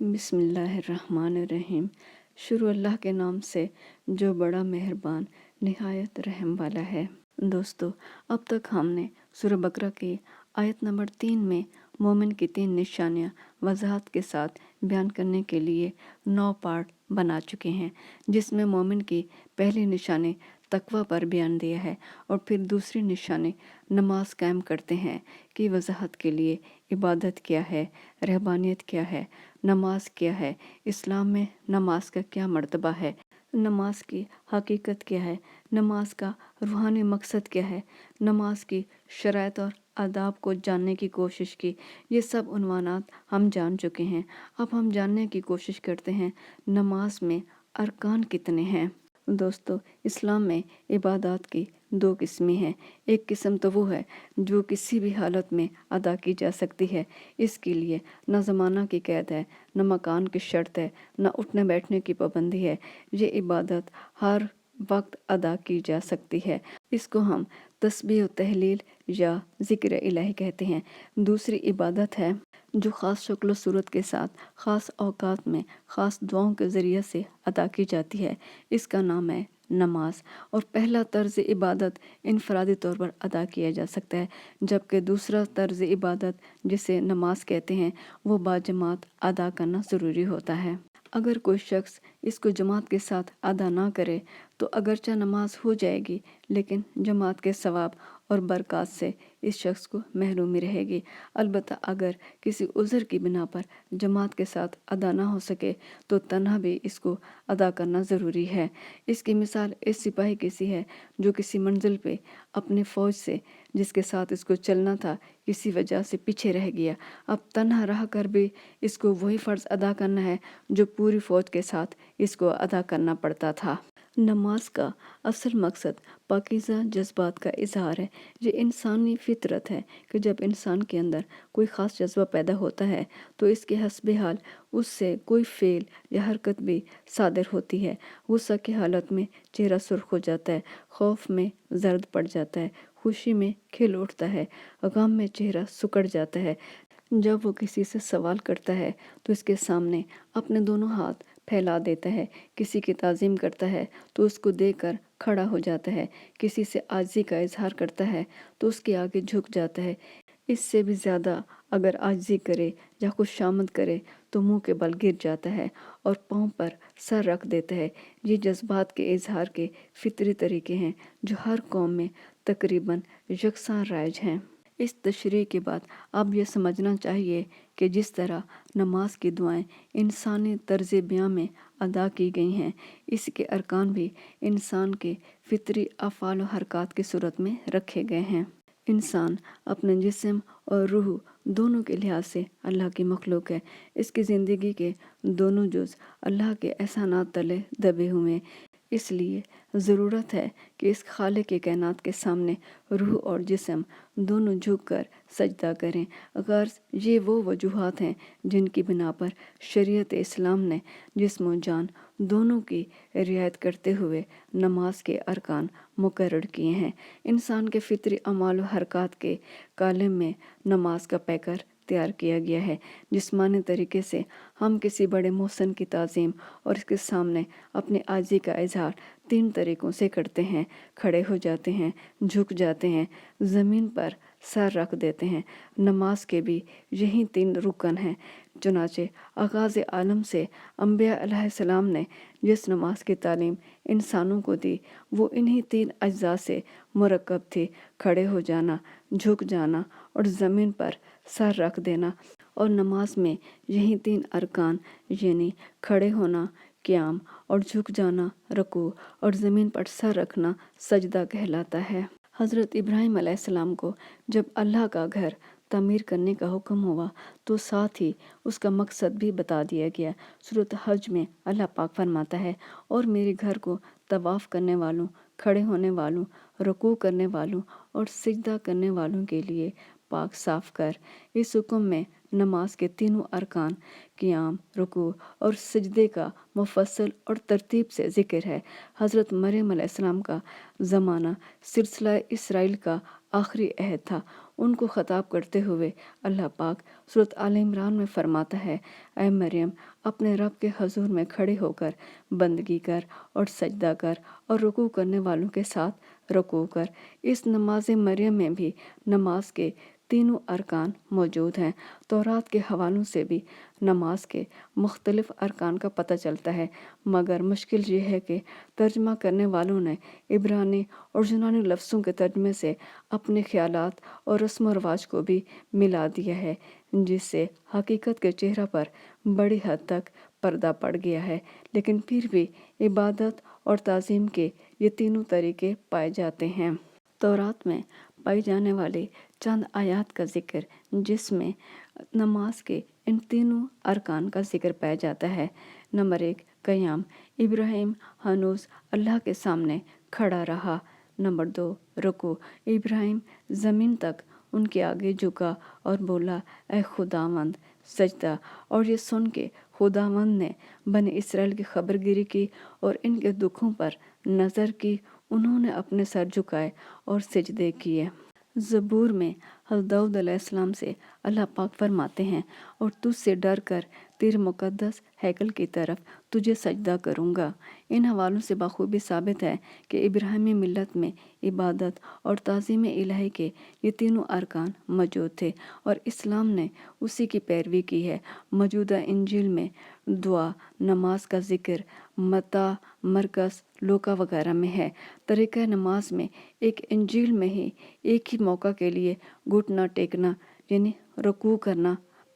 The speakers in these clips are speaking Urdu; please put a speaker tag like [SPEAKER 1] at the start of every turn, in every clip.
[SPEAKER 1] بسم اللہ الرحمن الرحیم۔ شروع اللہ کے نام سے جو بڑا مہربان نہایت رحم والا ہے۔ دوستو، اب تک ہم نے سورہ بقرہ کی آیت نمبر 3 میں مومن کی 3 نشانیاں وضاحت کے ساتھ بیان کرنے کے لیے 9 پارٹ بنا چکے ہیں، جس میں مومن کی پہلی نشانی تقوی پر بیان دیا ہے، اور پھر دوسری نشانی نماز قائم کرتے ہیں کی وضاحت کے لیے عبادت کیا ہے، رہبانیت کیا ہے، نماز کیا ہے، اسلام میں نماز کا کیا مرتبہ ہے، نماز کی حقیقت کیا ہے، نماز کا روحانی مقصد کیا ہے، نماز کی شرائط اور آداب کو جاننے کی کوشش کی۔ یہ سب عنوانات ہم جان چکے ہیں۔ اب ہم جاننے کی کوشش کرتے ہیں نماز میں ارکان کتنے ہیں۔ دوستو، اسلام میں عبادات کی 2 قسمیں ہیں۔ ایک قسم تو وہ ہے جو کسی بھی حالت میں ادا کی جا سکتی ہے۔ اس کے لیے نہ زمانہ کی قید ہے، نہ مکان کی شرط ہے، نہ اٹھنے بیٹھنے کی پابندی ہے۔ یہ عبادت ہر وقت ادا کی جا سکتی ہے۔ اس کو ہم تسبیح و تحلیل یا ذکر الہی کہتے ہیں۔ دوسری عبادت ہے جو خاص شکل و صورت کے ساتھ خاص اوقات میں خاص دعاؤں کے ذریعے سے ادا کی جاتی ہے۔ اس کا نام ہے نماز۔ اور پہلا طرز عبادت انفرادی طور پر ادا کیا جا سکتا ہے، جبکہ دوسرا طرز عبادت جسے نماز کہتے ہیں وہ باجماعت ادا کرنا ضروری ہوتا ہے۔ اگر کوئی شخص اس کو جماعت کے ساتھ ادا نہ کرے تو اگرچہ نماز ہو جائے گی، لیکن جماعت کے ثواب اور برکات سے اس شخص کو محرومی رہے گی۔ البتہ اگر کسی عذر کی بنا پر جماعت کے ساتھ ادا نہ ہو سکے تو تنہا بھی اس کو ادا کرنا ضروری ہے۔ اس کی مثال اس سپاہی کی سی ہے جو کسی منزل پہ اپنی فوج سے، جس کے ساتھ اس کو چلنا تھا، کسی وجہ سے پیچھے رہ گیا۔ اب تنہا رہ کر بھی اس کو وہی فرض ادا کرنا ہے جو پوری فوج کے ساتھ اس کو ادا کرنا پڑتا تھا۔ نماز کا اصل مقصد پاکیزہ جذبات کا اظہار ہے۔ یہ انسانی فطرت ہے کہ جب انسان کے اندر کوئی خاص جذبہ پیدا ہوتا ہے تو اس کے حسب حال اس سے کوئی فعل یا حرکت بھی صادر ہوتی ہے۔ غصہ کی حالت میں چہرہ سرخ ہو جاتا ہے، خوف میں زرد پڑ جاتا ہے، خوشی میں کھل اٹھتا ہے، غم میں چہرہ سکڑ جاتا ہے۔ جب وہ کسی سے سوال کرتا ہے تو اس کے سامنے اپنے دونوں ہاتھ پھیلا دیتا ہے، کسی کی تعظیم کرتا ہے تو اس کو دیکھ کر کھڑا ہو جاتا ہے، کسی سے عاجزی کا اظہار کرتا ہے تو اس کے آگے جھک جاتا ہے۔ اس سے بھی زیادہ اگر عاجزی کرے یا خوشامد کرے تو منہ کے بل گر جاتا ہے اور پاؤں پر سر رکھ دیتا ہے۔ یہ جذبات کے اظہار کے فطری طریقے ہیں جو ہر قوم میں تقریباً یکساں رائج ہیں۔ اس تشریح کے بعد اب یہ سمجھنا چاہیے کہ جس طرح نماز کی دعائیں انسانی طرز بیاں میں ادا کی گئی ہیں، اس کے ارکان بھی انسان کے فطری افعال و حرکات کی صورت میں رکھے گئے ہیں۔ انسان اپنے جسم اور روح دونوں کے لحاظ سے اللہ کی مخلوق ہے۔ اس کی زندگی کے دونوں جز اللہ کے احسانات تلے دبے ہوئے، اس لیے ضرورت ہے کہ اس خالق کائنات کے سامنے روح اور جسم دونوں جھک کر سجدہ کریں۔ غرض یہ وہ وجوہات ہیں جن کی بنا پر شریعت اسلام نے جسم و جان دونوں کی رعایت کرتے ہوئے نماز کے ارکان مقرر کیے ہیں۔ انسان کے فطری اعمال و حرکات کے کالم میں نماز کا پیکر تیار کیا گیا ہے۔ جسمانی طریقے سے ہم کسی بڑے محسن کی تعظیم اور اس کے سامنے اپنی عاجزی کا اظہار 3 طریقوں سے کرتے ہیں: کھڑے ہو جاتے ہیں، جھک جاتے ہیں، زمین پر سر رکھ دیتے ہیں۔ نماز کے بھی یہی 3 رکن ہیں۔ چنانچہ آغاز عالم سے انبیاء علیہ السلام نے جس نماز کی تعلیم انسانوں کو دی وہ انہی 3 اجزاء سے مرکب تھی: کھڑے ہو جانا، جھک جانا اور زمین پر سر رکھ دینا۔ اور نماز میں یہی 3 ارکان یعنی کھڑے ہونا قیام اور جھک جانا رکوع اور زمین پر سر رکھنا سجدہ کہلاتا ہے۔ حضرت ابراہیم علیہ السلام کو جب اللہ کا گھر تعمیر کرنے کا حکم ہوا تو ساتھ ہی اس کا مقصد بھی بتا دیا گیا۔ سورۃ حج میں اللہ پاک فرماتا ہے: اور میرے گھر کو طواف کرنے والوں، کھڑے ہونے والوں، رکوع کرنے والوں اور سجدہ کرنے والوں کے لیے پاک صاف کر۔ اس حکم میں نماز کے تینوں ارکان قیام، رکوع اور سجدے کا مفصل اور ترتیب سے ذکر ہے۔ حضرت مریم علیہ السلام کا زمانہ سلسلہ اسرائیل کا آخری عہد تھا۔ ان کو خطاب کرتے ہوئے اللہ پاک سورۃ آل عمران میں فرماتا ہے، اے مریم اپنے رب کے حضور میں کھڑے ہو کر بندگی کر اور سجدہ کر اور رکوع کرنے والوں کے ساتھ رکوع کر۔ اس نماز مریم میں بھی نماز کے تینوں ارکان موجود ہیں۔ تورات کے حوالوں سے بھی نماز کے مختلف ارکان کا پتہ چلتا ہے، مگر مشکل یہ ہے کہ ترجمہ کرنے والوں نے عبرانی اور یونانی لفظوں کے ترجمے سے اپنے خیالات اور رسم و رواج کو بھی ملا دیا ہے، جس سے حقیقت کے چہرہ پر بڑی حد تک پردہ پڑ گیا ہے۔ لیکن پھر بھی عبادت اور تعظیم کے یہ تینوں طریقے پائے جاتے ہیں۔ تورات میں پائی جانے والی چند آیات کا ذکر، جس میں نماز کے ان تینوں ارکان کا ذکر پایا جاتا ہے۔ نمبر 1، قیام، ابراہیم ہنوز اللہ کے سامنے کھڑا رہا۔ نمبر 2، رکوع، ابراہیم زمین تک ان کے آگے جھکا اور بولا، اے خداوند۔ سجدہ، اور یہ سن کے خداوند نے بنی اسرائیل کی خبر گیری کی اور ان کے دکھوں پر نظر کی، انہوں نے اپنے سر جھکائے اور سجدے کیے۔ زبور میں حضرت داؤد علیہ السلام سے اللہ پاک فرماتے ہیں، اور تجھ سے ڈر کر تیرے مقدس ہیکل کی طرف تجھے سجدہ کروں گا۔ ان حوالوں سے بخوبی ثابت ہے کہ ابراہیمی ملت میں عبادت اور تعظیم الہی کے یہ تینوں ارکان موجود تھے، اور اسلام نے اسی کی پیروی کی ہے۔ موجودہ انجیل میں دعا، نماز کا ذکر متی، مرکز، لوکا وغیرہ میں ہے۔ طریقہ نماز میں ایک انجیل میں ہی ایک ہی موقع کے لیے گھٹنا ٹیکنا یعنی رکوع کرنا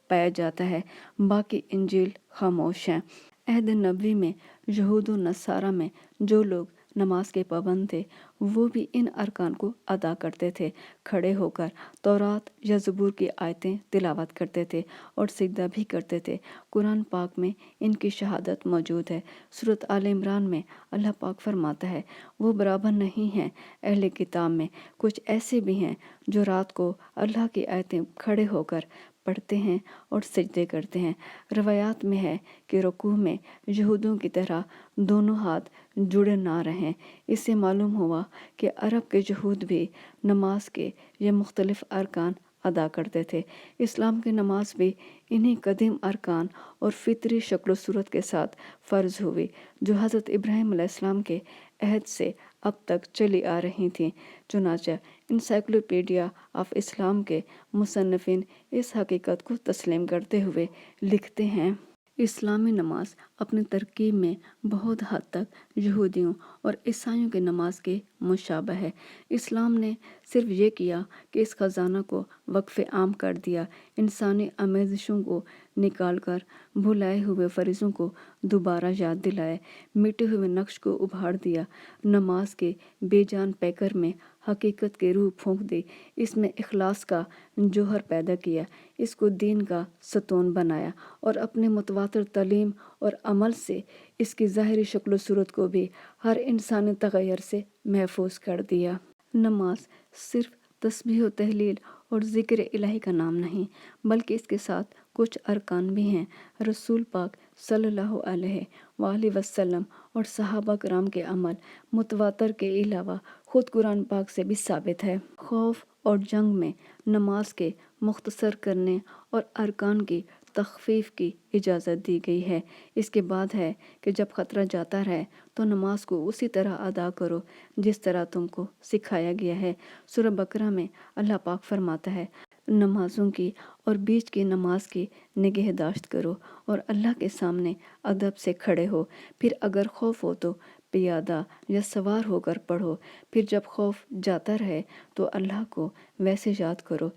[SPEAKER 1] پایا جاتا ہے، باقی انجیل خاموش ہیں۔ عہد نبوی میں یہود و نصارہ میں جو لوگ نماز کے پابند تھے، وہ بھی ان ارکان کو ادا کرتے تھے، کھڑے ہو کر تورات یا زبور کی آیتیں تلاوت کرتے تھے اور سجدہ بھی کرتے تھے۔ قرآن پاک میں ان کی شہادت موجود ہے۔ سورۃ آل عمران میں اللہ پاک فرماتا ہے، وہ برابر نہیں ہیں اہل کتاب میں، کچھ ایسے بھی ہیں جو رات کو اللہ کی آیتیں کھڑے ہو کر پڑھتے ہیں اور سجدے کرتے ہیں۔ روایات میں ہے کہ رکوع میں یہودوں کی طرح دونوں ہاتھ جڑے نہ رہیں۔ اس سے معلوم ہوا کہ عرب کے یہود بھی نماز کے یہ مختلف ارکان ادا کرتے تھے۔ اسلام کی نماز بھی انہی قدیم ارکان اور فطری شکل و صورت کے ساتھ فرض ہوئی، جو حضرت ابراہیم علیہ السلام کے عہد سے اب تک چلی آ رہی تھیں۔ چنانچہ انسائکلوپیڈیا آف اسلام کے مصنفین اس حقیقت کو تسلیم کرتے ہوئے لکھتے ہیں، اسلامی نماز اپنی ترکیب میں بہت حد تک یہودیوں اور عیسائیوں کی نماز کے مشابہ ہے۔ اسلام نے صرف یہ کیا کہ اس خزانہ کو وقف عام کر دیا، انسانی آمیزشوں کو نکال کر بھلائے ہوئے فریضوں کو دوبارہ یاد دلائے، مٹے ہوئے نقش کو ابھار دیا، نماز کے بے جان پیکر میں حقیقت کی روح پھونک دی، اس میں اخلاص کا جوہر پیدا کیا، اس کو دین کا ستون بنایا، اور اپنے متواتر تعلیم اور عمل سے اس کی ظاہری شکل و صورت کو بھی ہر انسانی تغیر سے محفوظ کر دیا۔ نماز صرف تسبیح و تہلیل اور ذکر الہی کا نام نہیں، بلکہ اس کے ساتھ کچھ ارکان بھی ہیں۔ رسول پاک صلی اللہ علیہ وآلہ وسلم اور صحابہ کرام کے عمل متواتر کے علاوہ خود قرآن پاک سے بھی ثابت ہے۔ خوف اور جنگ میں نماز کے مختصر کرنے اور ارکان کی تخفیف کی اجازت دی گئی ہے۔ اس کے بعد ہے کہ جب خطرہ جاتا رہے تو نماز کو اسی طرح ادا کرو جس طرح تم کو سکھایا گیا ہے۔ سورہ بقرہ میں اللہ پاک فرماتا ہے، نمازوں کی اور بیچ کی نماز کی نگہداشت کرو اور اللہ کے سامنے ادب سے کھڑے ہو، پھر اگر خوف ہو تو پیادہ یا سوار ہو کر پڑھو، پھر جب خوف جاتا رہے تو اللہ کو ویسے یاد کرو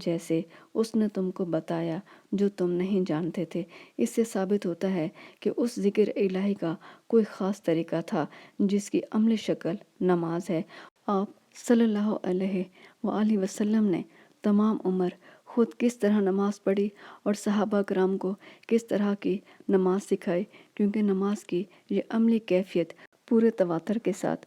[SPEAKER 1] جیسے اس نے تم کو بتایا جو تم نہیں جانتے تھے۔ اس سے ثابت ہوتا ہے کہ اس ذکر الہی کا کوئی خاص طریقہ تھا جس کی عملی شکل نماز ہے۔ آپ صلی اللہ علیہ وآلہ وسلم نے تمام عمر خود کس طرح نماز پڑھی اور صحابہ کرام کو کس طرح کی نماز سکھائی، کیونکہ نماز کی یہ عملی کیفیت پورے تواتر کے ساتھ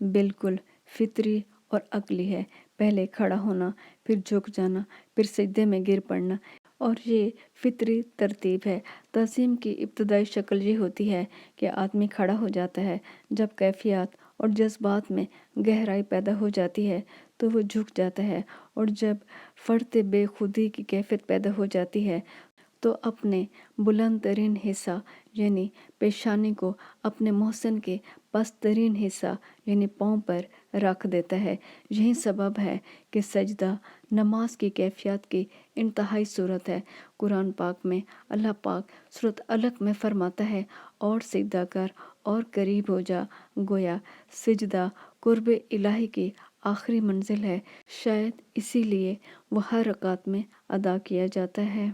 [SPEAKER 1] بالکل فطری اور عقلی ہے۔ پہلے کھڑا ہونا، پھر جھک جانا، پھر سجدے میں گر پڑنا، اور یہ فطری ترتیب ہے۔ تعظیم کی ابتدائی شکل یہ ہوتی ہے کہ آدمی کھڑا ہو جاتا ہے۔ جب کیفیات اور جذبات میں گہرائی پیدا ہو جاتی ہے تو وہ جھک جاتا ہے، اور جب فرط بے خودی کی کیفیت پیدا ہو جاتی ہے تو اپنے بلند ترین حصہ یعنی پیشانی کو اپنے محسن کے پست ترین حصہ یعنی پاؤں پر رکھ دیتا ہے۔ یہی سبب ہے کہ سجدہ نماز کی کیفیت کی انتہائی صورت ہے۔ قرآن پاک میں اللہ پاک سورۃ علق میں فرماتا ہے، اور سجدہ کر اور قریب ہو جا۔ گویا سجدہ قرب الہی کی آخری منزل ہے، شاید اسی لیے وہ ہر رکعت میں ادا کیا جاتا ہے۔